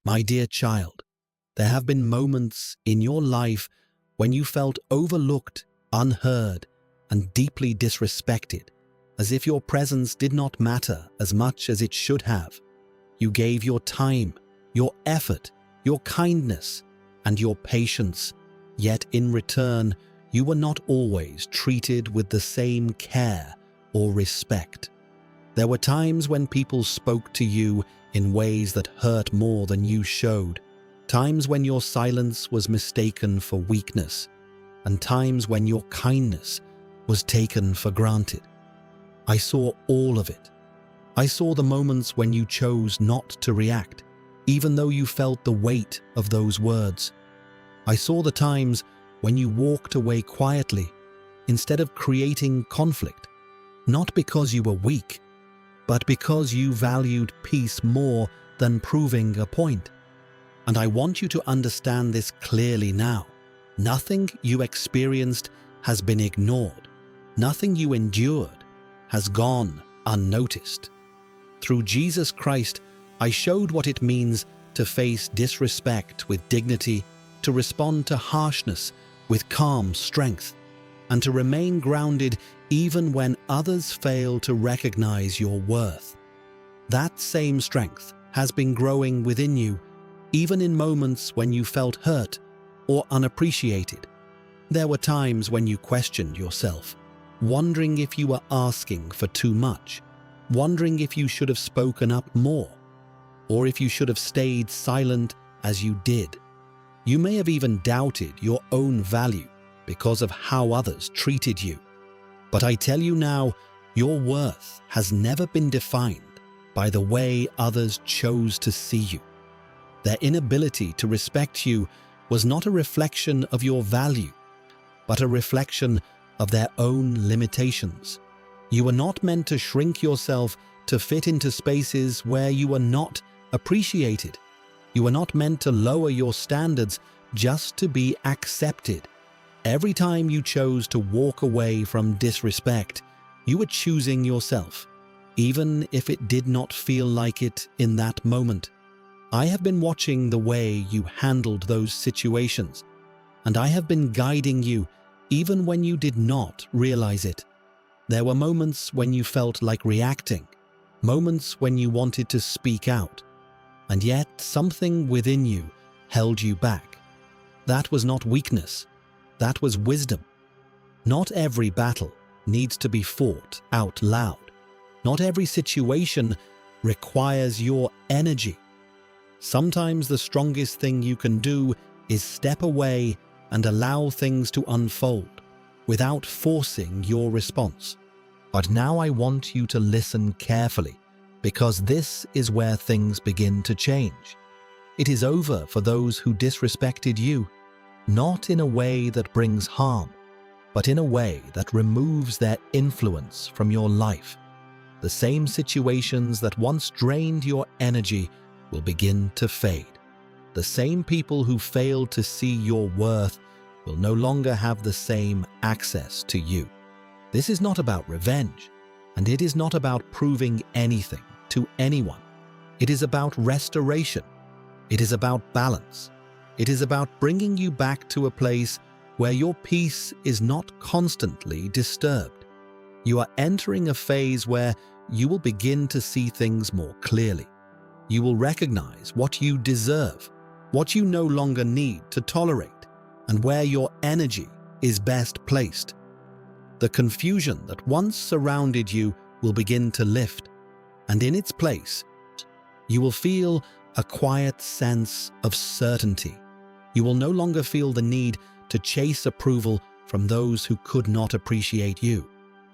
My dear child, there have been moments in your life when you felt overlooked, unheard, and deeply disrespected, as if your presence did not matter as much as it should have. You gave your time, your effort, your kindness, and your patience, yet in return, you were not always treated with the same care or respect. There were times when people spoke to you in ways that hurt more than you showed, times when your silence was mistaken for weakness, and times when your kindness was taken for granted. I saw all of it. I saw the moments when you chose not to react, even though you felt the weight of those words. I saw the times when you walked away quietly instead of creating conflict, not because you were weak, but because you valued peace more than proving a point. And I want you to understand this clearly now. Nothing you experienced has been ignored. Nothing you endured has gone unnoticed. Through Jesus Christ, I showed what it means to face disrespect with dignity, to respond to harshness with calm strength, and to remain grounded even when others fail to recognize your worth. That same strength has been growing within you, even in moments when you felt hurt or unappreciated. There were times when you questioned yourself, wondering if you were asking for too much, wondering if you should have spoken up more, or if you should have stayed silent as you did. You may have even doubted your own value because of how others treated you. But I tell you now, your worth has never been defined by the way others chose to see you. Their inability to respect you was not a reflection of your value, but a reflection of their own limitations. You were not meant to shrink yourself to fit into spaces where you were not appreciated. You were not meant to lower your standards just to be accepted. Every time you chose to walk away from disrespect, you were choosing yourself, even if it did not feel like it in that moment. I have been watching the way you handled those situations, and I have been guiding you even when you did not realize it. There were moments when you felt like reacting, moments when you wanted to speak out, and yet something within you held you back. That was not weakness. That was wisdom. Not every battle needs to be fought out loud. Not every situation requires your energy. Sometimes the strongest thing you can do is step away and allow things to unfold without forcing your response. But now I want you to listen carefully, because this is where things begin to change. It is over for those who disrespected you, not in a way that brings harm, but in a way that removes their influence from your life. The same situations that once drained your energy will begin to fade. The same people who failed to see your worth will no longer have the same access to you. This is not about revenge, and it is not about proving anything to anyone. It is about restoration. It is about balance. It is about bringing you back to a place where your peace is not constantly disturbed. You are entering a phase where you will begin to see things more clearly. You will recognize what you deserve, what you no longer need to tolerate, and where your energy is best placed. The confusion that once surrounded you will begin to lift, and in its place, you will feel a quiet sense of certainty. You will no longer feel the need to chase approval from those who could not appreciate you.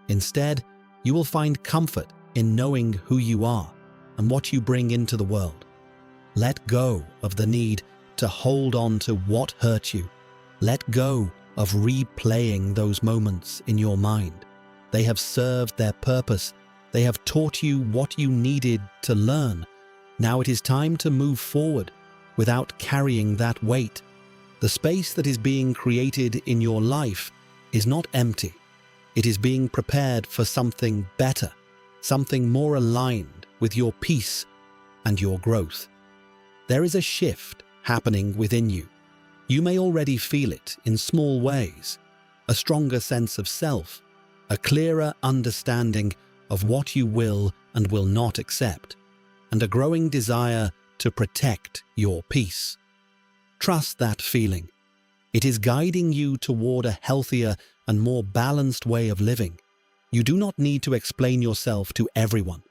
Instead, you will find comfort in knowing who you are and what you bring into the world. Let go of the need to hold on to what hurt you. Let go of replaying those moments in your mind. They have served their purpose. They have taught you what you needed to learn. Now it is time to move forward without carrying that weight. The space that is being created in your life is not empty. It is being prepared for something better, something more aligned with your peace and your growth. There is a shift happening within you. You may already feel it in small ways: a stronger sense of self, a clearer understanding of what you will and will not accept, and a growing desire to protect your peace. Trust that feeling. It is guiding you toward a healthier and more balanced way of living. You do not need to explain yourself to everyone.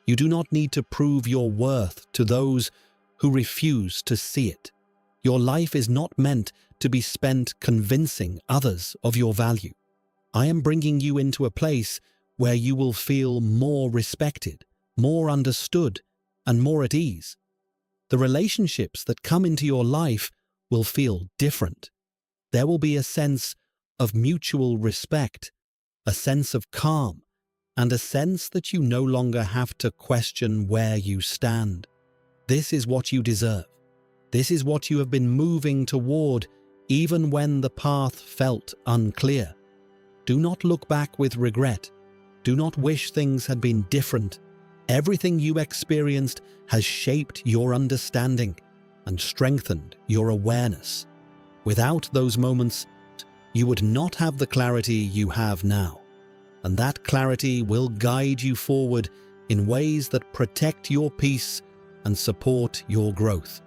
You do not need to prove your worth to those who refuse to see it. Your life is not meant to be spent convincing others of your value. I am bringing you into a place where you will feel more respected, more understood, and more at ease. The relationships that come into your life will feel different. There will be a sense of mutual respect, a sense of calm, and a sense that you no longer have to question where you stand. This is what you deserve. This is what you have been moving toward, even when the path felt unclear. Do not look back with regret. Do not wish things had been different. Everything you experienced has shaped your understanding and strengthened your awareness. Without those moments, you would not have the clarity you have now. And that clarity will guide you forward in ways that protect your peace and support your growth.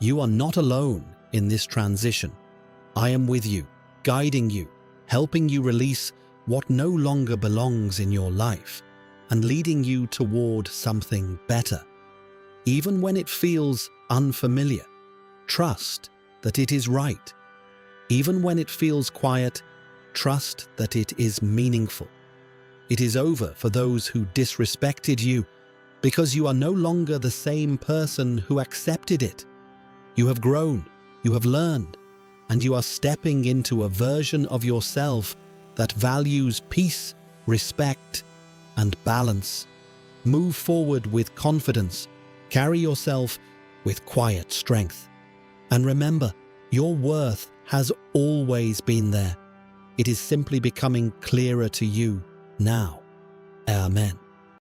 You are not alone in this transition. I am with you, guiding you, helping you release what no longer belongs in your life, and leading you toward something better. Even when it feels unfamiliar, trust that it is right. Even when it feels quiet, trust that it is meaningful. It is over for those who disrespected you, because you are no longer the same person who accepted it. You have grown, you have learned, and you are stepping into a version of yourself that values peace, respect, and balance. Move forward with confidence. Carry yourself with quiet strength. And remember, your worth has always been there. It is simply becoming clearer to you now. Amen.